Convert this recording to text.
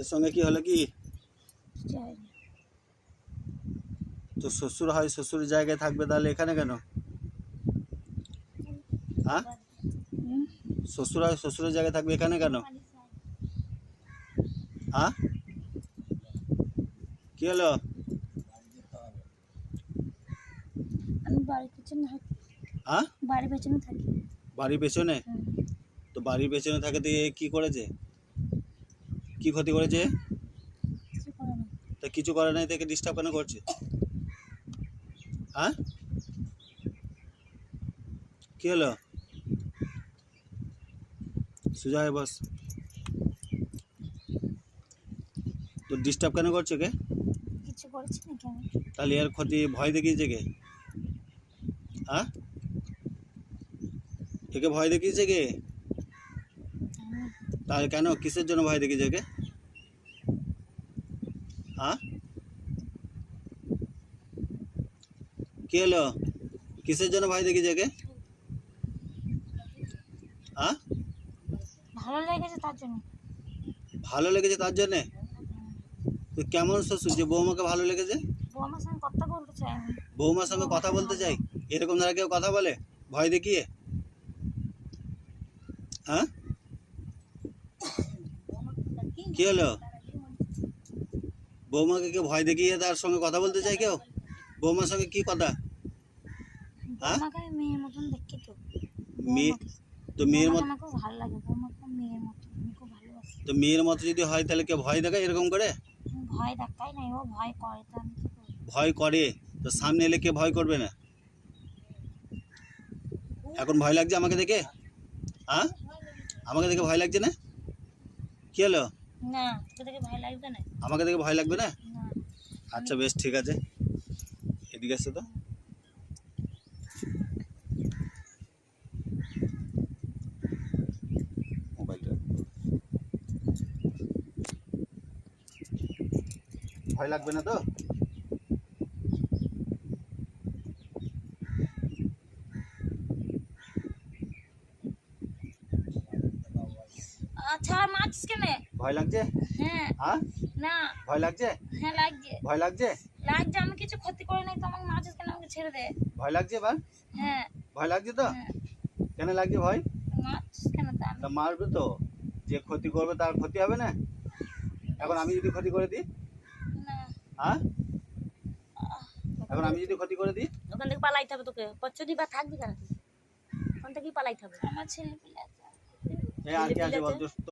এর সঙ্গে কি হলো কি? যাইনি। তো শ্বশুর হয় শ্বশুরের জায়গায় থাকবে, তাহলে এখানে কেন? হ্যাঁ, হুম? শ্বশুর হয় শ্বশুরের জায়গায় থাকবে, এখানে কেন? হ্যাঁ, কি হলো? আমি বাড়ির পেছনে থাকি। হ্যাঁ, বাড়ির পেছনে থাকি। বাড়ির পেছনে? হুম। তো বাড়ির পেছনে থাকে তো এ কি করেছে? কি ক্ষতি করেছে? কিছু করে না। তা কিছু করে নাই, তাকে ডিস্টার্ব কেন করছে? হ্যাঁ, কি হলো? সোজা হয়ে বস। তো ডিস্টার্ব কেন করছে কে? কিছু করেছি নাকি আমি? তাহলে এর ক্ষতি ভয় দেখিয়েছে কে? হ্যাঁ, একে ভয় দেখিয়েছে কে? আমি তাহলে কেন, কিসের জন্য ভয় দেখিয়েছে কে? হ্যাঁ, কি হলো? কিসের জন্য ভয় দেখিয়েছে কে? হ্যাঁ, ভালো লেগেছে তার জন্য। ভালো লেগেছে তার জন্যে? তো কেমন শ্বশুর যে বৌমাকে ভালো লেগেছে? বৌমার সঙ্গে কথা বলতে চাই আমি। বৌমার সঙ্গে কথা বলতে চাই? এরকম দ্বারা কেউ কথা বলে ভয় দেখিয়ে? হ্যাঁ, কি হলো? বৌমাকে কেউ ভয় দেখিয়ে তার সঙ্গে কথা বলতে চায় কেউ? বৌমার সঙ্গে কি কথা? হ্যাঁ, বৌমাকে আমি মেয়ের মতন দেখি তো। মেয়ে? বৌমাকে তো মেয়ের বৌমাকে মতো? আমার খুব ভালো লাগে। বৌমাকে মেয়ের মতো আমি খুব ভালোবাসি। তো মেয়ের মতো যদি হয় তাহলে কেউ ভয় দেখায় এরকম করে? আমি ভয় দেখাই নাই, ও ভয় করে, তো আমি কি করবো? ভয় করে তো সামনে এলে কে ভয় করবে না? এখন ভয় লাগছে আমাকে দেখে? হ্যাঁ, আমাকে দেখে ভয় লাগছে না? কি হলো? না, তোকে দেখে ভয় লাগবে না। আমাকে দেখে ভয় লাগবে না? না। আচ্ছা বেশ, ঠিক আছে, এদিকে এসো তো। মোবাইলটা ভয় লাগবে না তো? আচ্ছা, মারছিস কেন? ভয় লাগছে? হ্যাঁ। হ্যাঁ, না। ভয় লাগছে? হ্যাঁ, লাগছে। ভয় লাগছে? লাগছে, আমি কিছু ক্ষতি করি নাই তো, আমাকে মারছিস কেন? আমাকে ছেড়ে দে। ভয় লাগছে এবার? হ্যাঁ। ভয় লাগছে তো? হ্যাঁ। কেন লাগছে ভয়? মারছিস কেন তা? তা মারবে তো, যে ক্ষতি করবে তার ক্ষতি হবে না? এখন আমি যদি ক্ষতি করে দিই? না। হ্যাঁ, এখন আমি যদি ক্ষতি করে দিই? ওখান থেকে পালাইতে হবে তোকে। পচ্চদি বা থাকবি কেন? ওখান থেকেই পালাইতে হবে। আমার ছেলে পিলে আছে। আর কি আছে বল?